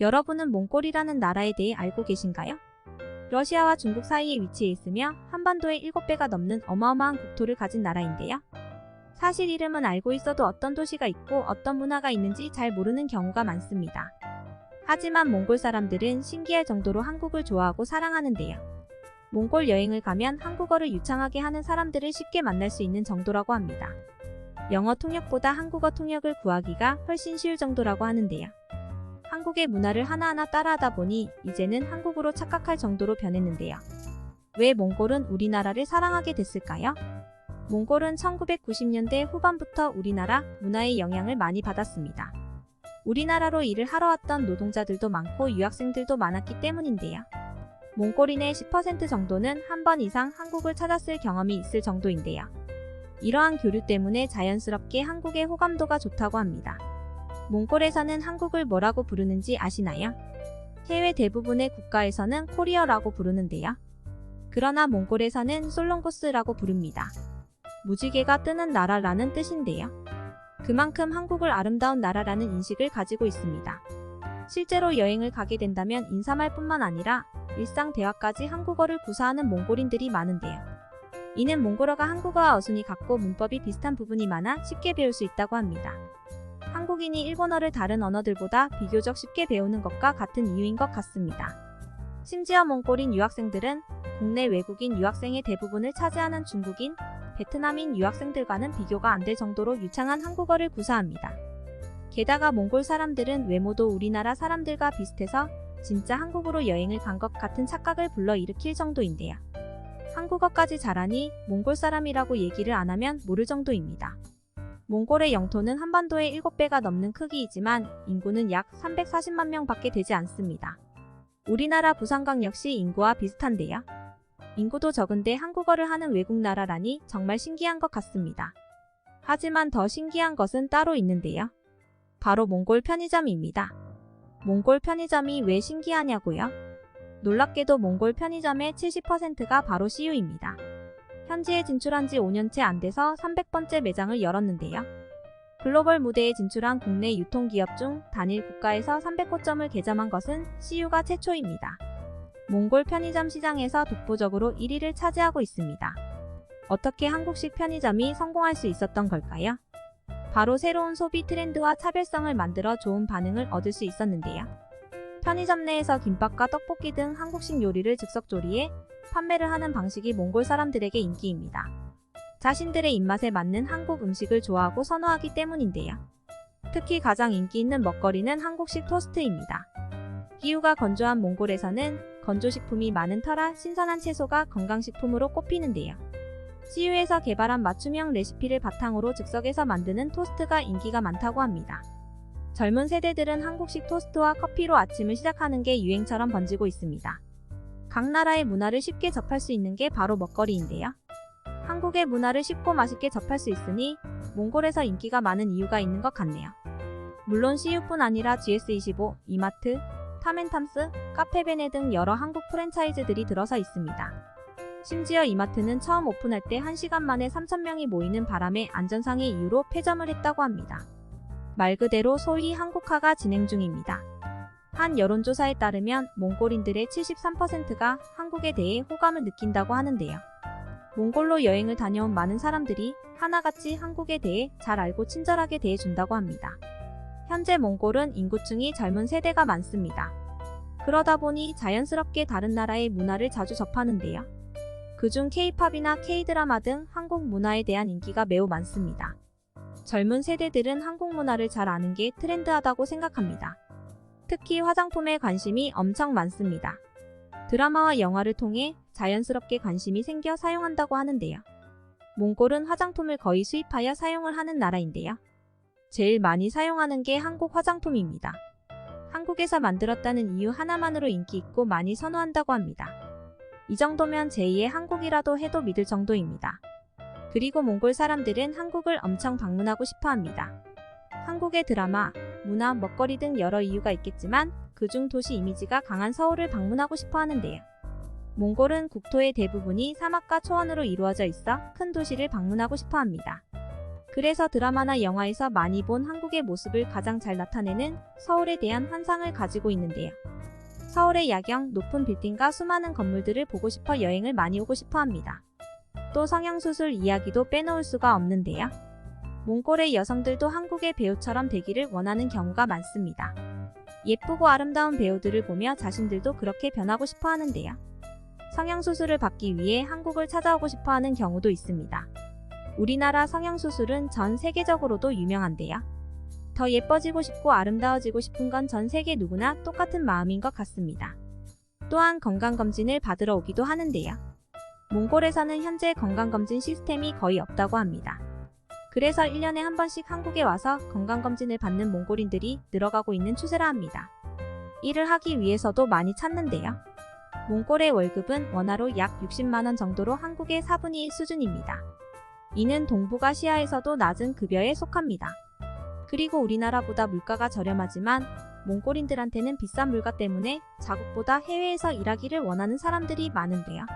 여러분은 몽골이라는 나라에 대해 알고 계신가요? 러시아와 중국 사이에 위치해 있으며 한반도의 7배가 넘는 어마어마한 국토를 가진 나라인데요. 사실 이름은 알고 있어도 어떤 도시가 있고 어떤 문화가 있는지 잘 모르는 경우가 많습니다. 하지만 몽골 사람들은 신기할 정도로 한국을 좋아하고 사랑하는데요. 몽골 여행을 가면 한국어를 유창하게 하는 사람들을 쉽게 만날 수 있는 정도라고 합니다. 영어 통역보다 한국어 통역을 구하기가 훨씬 쉬울 정도라고 하는데요. 한국의 문화를 하나하나 따라하다 보니 이제는 한국으로 착각할 정도로 변했는데요. 왜 몽골은 우리나라를 사랑하게 됐을까요? 몽골은 1990년대 후반부터 우리나라 문화의 영향을 많이 받았습니다. 우리나라로 일을 하러 왔던 노동자들도 많고 유학생들도 많았기 때문인데요. 몽골인의 10% 정도는 한 번 이상 한국을 찾았을 경험이 있을 정도인데요. 이러한 교류 때문에 자연스럽게 한국의 호감도가 좋다고 합니다. 몽골에서는 한국을 뭐라고 부르는지 아시나요? 해외 대부분의 국가에서는 코리어라고 부르는데요. 그러나 몽골에서는 솔롱고스라고 부릅니다. 무지개가 뜨는 나라라는 뜻인데요. 그만큼 한국을 아름다운 나라라는 인식을 가지고 있습니다. 실제로 여행을 가게 된다면 인사말 뿐만 아니라 일상 대화까지 한국어를 구사하는 몽골인들이 많은데요. 이는 몽골어가 한국어와 어순이 같고 문법이 비슷한 부분이 많아 쉽게 배울 수 있다고 합니다. 한국인이 일본어를 다른 언어들보다 비교적 쉽게 배우는 것과 같은 이유인 것 같습니다. 심지어 몽골인 유학생들은 국내 외국인 유학생의 대부분을 차지하는 중국인, 베트남인 유학생들과는 비교가 안 될 정도로 유창한 한국어를 구사합니다. 게다가 몽골 사람들은 외모도 우리나라 사람들과 비슷해서 진짜 한국으로 여행을 간 것 같은 착각을 불러일으킬 정도인데요. 한국어까지 잘하니 몽골 사람이라고 얘기를 안 하면 모를 정도입니다. 몽골의 영토는 한반도의 7배가 넘는 크기이지만 인구는 약 340만 명밖에 되지 않습니다. 우리나라 부산광 역시 인구와 비슷한데요. 인구도 적은데 한국어를 하는 외국 나라라니 정말 신기한 것 같습니다. 하지만 더 신기한 것은 따로 있는데요. 바로 몽골 편의점입니다. 몽골 편의점이 왜 신기하냐고요? 놀랍게도 몽골 편의점의 70%가 바로 CU입니다. 현지에 진출한 지 5년째 안 돼서 300번째 매장을 열었는데요. 글로벌 무대에 진출한 국내 유통기업 중 단일 국가에서 300호점을 개점한 것은 CU가 최초입니다. 몽골 편의점 시장에서 독보적으로 1위를 차지하고 있습니다. 어떻게 한국식 편의점이 성공할 수 있었던 걸까요? 바로 새로운 소비 트렌드와 차별성을 만들어 좋은 반응을 얻을 수 있었는데요. 편의점 내에서 김밥과 떡볶이 등 한국식 요리를 즉석 조리해 판매를 하는 방식이 몽골 사람들에게 인기입니다. 자신들의 입맛에 맞는 한국 음식을 좋아하고 선호하기 때문인데요. 특히 가장 인기 있는 먹거리는 한국식 토스트입니다. 기후가 건조한 몽골에서는 건조식품이 많은 터라 신선한 채소가 건강식품으로 꼽히는데요. CU에서 개발한 맞춤형 레시피를 바탕으로 즉석에서 만드는 토스트가 인기가 많다고 합니다. 젊은 세대들은 한국식 토스트와 커피로 아침을 시작하는 게 유행처럼 번지고 있습니다. 각 나라의 문화를 쉽게 접할 수 있는 게 바로 먹거리인데요. 한국의 문화를 쉽고 맛있게 접할 수 있으니 몽골에서 인기가 많은 이유가 있는 것 같네요. 물론 CU뿐 아니라 GS25, 이마트, 탐앤탐스, 카페베네 등 여러 한국 프랜차이즈들이 들어서 있습니다. 심지어 이마트는 처음 오픈할 때 1시간 만에 3,000명이 모이는 바람에 안전상의 이유로 폐점을 했다고 합니다. 말 그대로 소위 한국화가 진행 중입니다. 한 여론조사에 따르면 몽골인들의 73%가 한국에 대해 호감을 느낀다고 하는데요. 몽골로 여행을 다녀온 많은 사람들이 하나같이 한국에 대해 잘 알고 친절하게 대해준다고 합니다. 현재 몽골은 인구층이 젊은 세대가 많습니다. 그러다 보니 자연스럽게 다른 나라의 문화를 자주 접하는데요. 그중 K-팝이나 K-드라마 등 한국 문화에 대한 인기가 매우 많습니다. 젊은 세대들은 한국 문화를 잘 아는 게 트렌드하다고 생각합니다. 특히 화장품에 관심이 엄청 많습니다. 드라마와 영화를 통해 자연스럽게 관심이 생겨 사용한다고 하는데요. 몽골은 화장품을 거의 수입하여 사용을 하는 나라인데요. 제일 많이 사용하는 게 한국 화장품입니다. 한국에서 만들었다는 이유 하나만으로 인기 있고 많이 선호한다고 합니다. 이 정도면 제2의 한국이라도 해도 믿을 정도입니다. 그리고 몽골 사람들은 한국을 엄청 방문하고 싶어 합니다. 한국의 드라마, 문화, 먹거리 등 여러 이유가 있겠지만 그중 도시 이미지가 강한 서울을 방문하고 싶어 하는데요. 몽골은 국토의 대부분이 사막과 초원으로 이루어져 있어 큰 도시를 방문하고 싶어 합니다. 그래서 드라마나 영화에서 많이 본 한국의 모습을 가장 잘 나타내는 서울에 대한 환상을 가지고 있는데요. 서울의 야경, 높은 빌딩과 수많은 건물들을 보고 싶어 여행을 많이 오고 싶어 합니다. 또 성형수술 이야기도 빼놓을 수가 없는데요. 몽골의 여성들도 한국의 배우처럼 되기를 원하는 경우가 많습니다. 예쁘고 아름다운 배우들을 보며 자신들도 그렇게 변하고 싶어 하는데요. 성형수술을 받기 위해 한국을 찾아오고 싶어 하는 경우도 있습니다. 우리나라 성형수술은 전 세계적으로도 유명한데요. 더 예뻐지고 싶고 아름다워지고 싶은 건 전 세계 누구나 똑같은 마음인 것 같습니다. 또한 건강검진을 받으러 오기도 하는데요. 몽골에서는 현재 건강검진 시스템이 거의 없다고 합니다. 그래서 1년에 한 번씩 한국에 와서 건강검진을 받는 몽골인들이 늘어가고 있는 추세라 합니다. 이를 하기 위해서도 많이 찾는데요. 몽골의 월급은 원화로 약 60만원 정도로 한국의 4분의 1 수준입니다. 이는 동북아시아에서도 낮은 급여에 속합니다. 그리고 우리나라보다 물가가 저렴하지만 몽골인들한테는 비싼 물가 때문에 자국보다 해외에서 일하기를 원하는 사람들이 많은데요.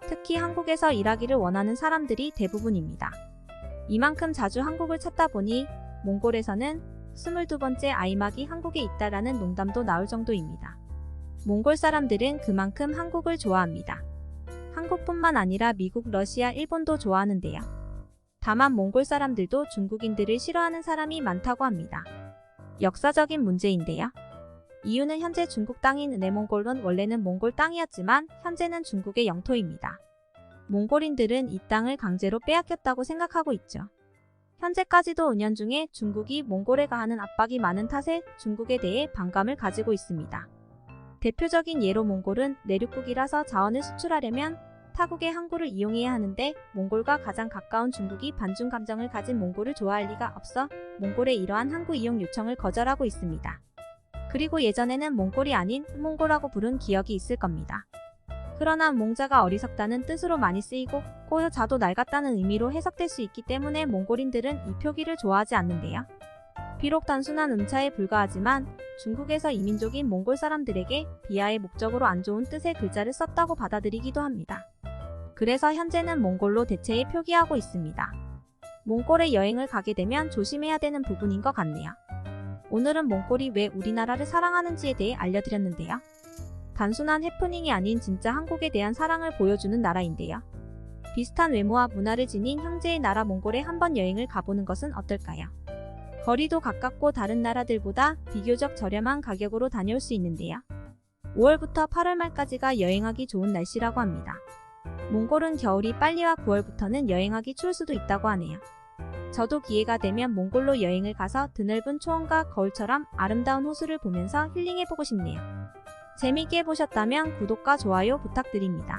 특히 한국에서 일하기를 원하는 사람들이 대부분입니다. 이만큼 자주 한국을 찾다 보니 몽골에서는 22번째 아이막이 한국에 있다라는 농담도 나올 정도입니다. 몽골 사람들은 그만큼 한국을 좋아합니다. 한국뿐만 아니라 미국, 러시아, 일본도 좋아하는데요. 다만 몽골 사람들도 중국인들을 싫어하는 사람이 많다고 합니다. 역사적인 문제인데요. 이유는 현재 중국 땅인 내몽골은 원래는 몽골 땅이었지만 현재는 중국의 영토입니다. 몽골인들은 이 땅을 강제로 빼앗겼다고 생각하고 있죠. 현재까지도 은연중에 중국이 몽골에 가하는 압박이 많은 탓에 중국에 대해 반감을 가지고 있습니다. 대표적인 예로 몽골은 내륙국이라서 자원을 수출하려면 타국의 항구를 이용해야 하는데 몽골과 가장 가까운 중국이 반중 감정을 가진 몽골을 좋아할 리가 없어 몽골의 이러한 항구 이용 요청을 거절하고 있습니다. 그리고 예전에는 몽골이 아닌 몽골이라고 부른 기억이 있을 겁니다. 그러나 몽자가 어리석다는 뜻으로 많이 쓰이고 꼬여자도 낡았다는 의미로 해석될 수 있기 때문에 몽골인들은 이 표기를 좋아하지 않는데요. 비록 단순한 음차에 불과하지만 중국에서 이민족인 몽골 사람들에게 비하의 목적으로 안 좋은 뜻의 글자를 썼다고 받아들이기도 합니다. 그래서 현재는 몽골로 대체해 표기하고 있습니다. 몽골에 여행을 가게 되면 조심해야 되는 부분인 것 같네요. 오늘은 몽골이 왜 우리나라를 사랑하는지에 대해 알려드렸는데요. 단순한 해프닝이 아닌 진짜 한국에 대한 사랑을 보여주는 나라인데요. 비슷한 외모와 문화를 지닌 형제의 나라 몽골에 한번 여행을 가보는 것은 어떨까요? 거리도 가깝고 다른 나라들보다 비교적 저렴한 가격으로 다녀올 수 있는데요. 5월부터 8월 말까지가 여행하기 좋은 날씨라고 합니다. 몽골은 겨울이 빨리와 9월부터는 여행하기 추울 수도 있다고 하네요. 저도 기회가 되면 몽골로 여행을 가서 드넓은 초원과 거울처럼 아름다운 호수를 보면서 힐링해보고 싶네요. 재미있게 보셨다면 구독과 좋아요 부탁드립니다.